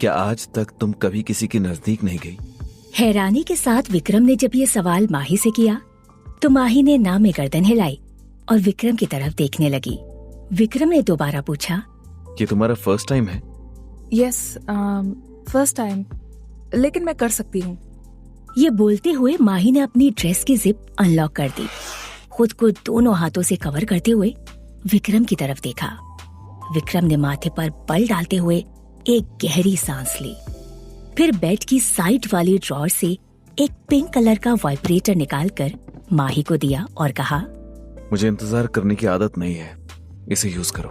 क्या आज तक तुम कभी किसी के नजदीक नहीं गई? हैरानी के साथ विक्रम ने जब ये सवाल माही से किया तो माही ने ना में गर्दन हिलाई और विक्रम की तरफ देखने लगी। विक्रम ने दोबारा पूछा, ये तुम्हारा फर्स्ट टाइम है? यस, फर्स्ट टाइम, लेकिन मैं कर सकती हूँ। ये बोलते हुए माही ने अपनी ड्रेस की जिप अनलॉक कर दी। खुद को दोनों हाथों से कवर करते हुए विक्रम की तरफ देखा। विक्रम ने माथे पर बल डालते हुए एक गहरी सांस ली। फिर बेड की साइड वाली ड्रॉर से एक पिंक कलर का वाइब्रेटर निकालकर माही को दिया और कहा, मुझे इंतजार करने की आदत नहीं है, इसे यूज करो।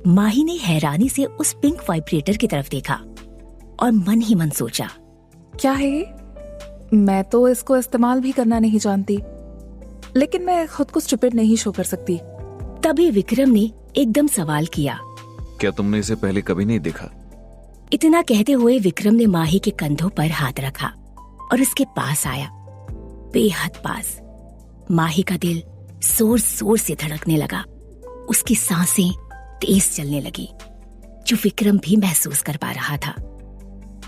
माही ने हैरानी से उस पिंक वाइब्रेटर की तरफ देखा और मन ही मन सोचा, क्या है ये? मैं तो इसको इस्तेमाल भी करना नहीं जानती, लेकिन मैं खुद को स्टूपिड नहीं शो कर सकती। तभी विक्रम ने एकदम सवाल किया, क्या तुमने इसे पहले कभी नहीं देखा? इतना कहते हुए विक्रम ने माही के कंधों पर हाथ रखा और उसके पास आया, बेहद पास। माही का दिल जोर जोर से धड़कने लगा। उसकी सांसें तेज चलने लगी, जो विक्रम भी महसूस कर पा रहा था।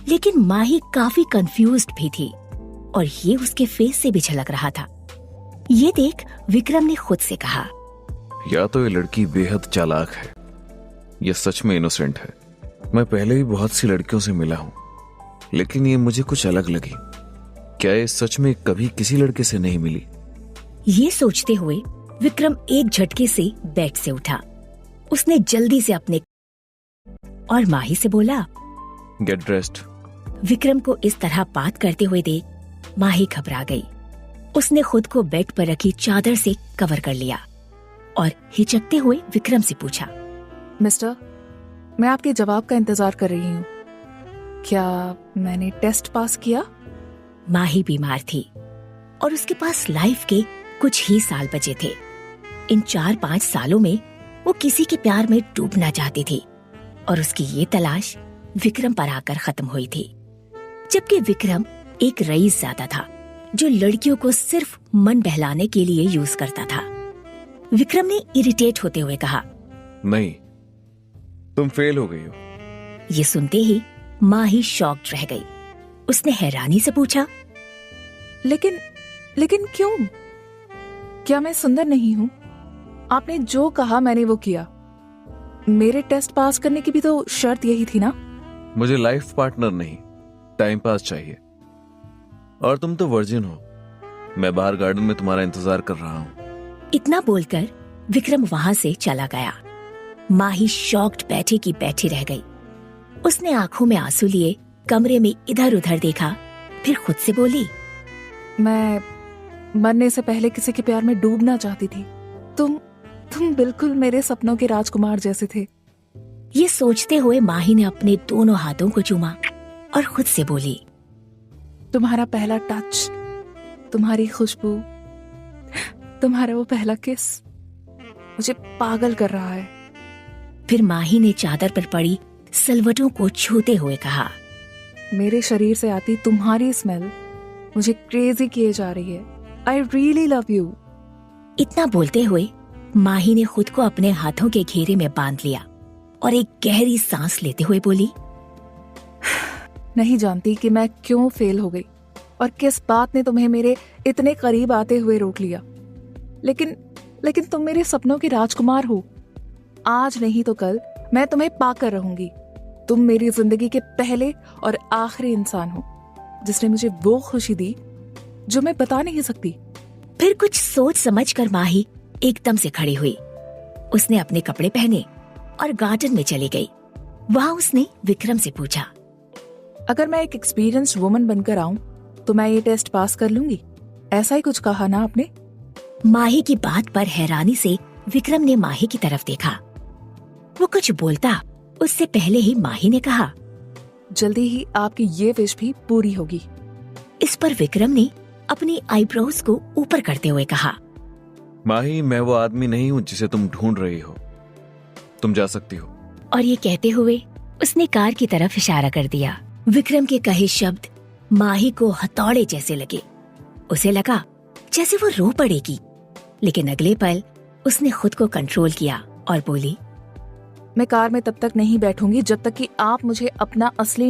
लेकिन माही काफी कंफ्यूज्ड भी थी और ये उसके फेस से भी झलक रहा था। ये देख विक्रम ने खुद से कहा, या तो ये लड़की बेहद चालाक है या सच में इनोसेंट है। मैं पहले भी बहुत सी लड़कियों से मिला हूं, लेकिन ये मुझे कुछ अलग लगी। क्या ये सच में कभी किसी लड़के से नहीं मिली? ये सोचते हुए विक्रम एक झटके से बेड से उठा। उसने जल्दी से अपने और माही से बोला, गेट ड्रेस्ड। विक्रम को इस तरह बात करते हुए देख माही घबरा गई। उसने खुद को बेड पर रखी चादर से कवर कर लिया और हिचकते हुए विक्रम से पूछा, मिस्टर, मैं आपके जवाब का इंतजार कर रही हूँ। क्या मैंने टेस्ट पास किया? माही बीमार थी और उसके पास लाइफ के कुछ ही साल बचे थे। इन 4-5 सालों में वो किसी के प्यार में डूबना चाहती थी और उसकी ये तलाश विक्रम पर आकर खत्म हुई थी। जबकि विक्रम एक रईस ज्यादा था जो लड़कियों को सिर्फ मन बहलाने के लिए यूज करता था। विक्रम ने इरिटेट होते हुए कहा, नहीं, तुम फेल हो गई हो। ये सुनते ही माही शॉक्ड रह गई। उसने हैरानी से पूछा, लेकिन क्यों? क्या मैं सुंदर नहीं हूँ? आपने जो कहा मैंने वो किया। मेरे टेस्ट पास करने की भी तो शर्त यही थी ना? मुझे लाइफ पार्टनर नहीं, टाइम पास चाहिए। और तुम तो वर्जिन हो। मैं बाहर गार्डन में तुम्हारा इंतजार कर रहा हूँ। इतना बोलकर विक्रम वहां से चला गया। माही शॉक्ड बैठे की बैठी रह गई। उसने आंखों में आंसू लिए कमरे में इधर उधर देखा, फिर खुद से बोली, मैं मरने से पहले किसी के प्यार में डूबना चाहती थी। तुम बिल्कुल मेरे सपनों के राजकुमार जैसे थे। ये सोचते हुए माही ने अपने दोनों हाथों को चूमा और खुद से बोली, तुम्हारा पहला टच, तुम्हारी खुशबू, तुम्हारा वो पहला किस मुझे पागल कर रहा है। फिर माही ने चादर पर पड़ी सलवटों को छूते हुए कहा, मेरे शरीर से आती तुम्हारी स्मेल मुझे क्रेजी किए जा रही है। I really love you. इतना बोलते हुए माही ने खुद को अपने हाथों के घेरे में बांध लिया और एक गहरी सांस लेते हुए बोली, नहीं जानती कि मैं क्यों फेल हो गई और किस बात ने तुम्हें मेरे इतने करीब आते हुए रोक लिया। लेकिन तुम मेरे सपनों के राजकुमार हो। आज नहीं तो कल मैं तुम्हें पाकर रहूंगी। तुम मेरी जिंदगी के पहले और आखिरी इंसान हो जिसने मुझे वो खुशी दी जो मैं बता नहीं सकती। फिर कुछ सोच समझकर माही एकदम से खड़ी हुई। उसने अपने कपड़े पहने और गार्डन में चली गई। वहां उसने विक्रम से पूछा, अगर मैं एक एक्सपीरियंस्ड वुमन बनकर आऊं तो मैं ये टेस्ट पास कर लूंगी, ऐसा ही कुछ कहा ना आपने? माही की बात पर हैरानी से विक्रम ने माही की तरफ देखा। वो कुछ बोलता उससे पहले ही माही ने कहा, जल्दी ही आपकी ये विश भी पूरी होगी। इस पर विक्रम ने अपनी आईब्रोज को ऊपर करते हुए कहा, माही, मैं वो आदमी नहीं हूँ जिसे तुम ढूंढ रही हो। तुम जा सकती हो। और ये कहते हुए उसने कार की तरफ इशारा कर दिया। विक्रम के कहे शब्द माही को हथौड़े जैसे लगे। उसे लगा जैसे वो रो पड़ेगी, लेकिन अगले पल उसने खुद को कंट्रोल किया और बोली, मैं कार में तब तक नहीं बैठूंगी जब तक कि आप मुझे अपना असली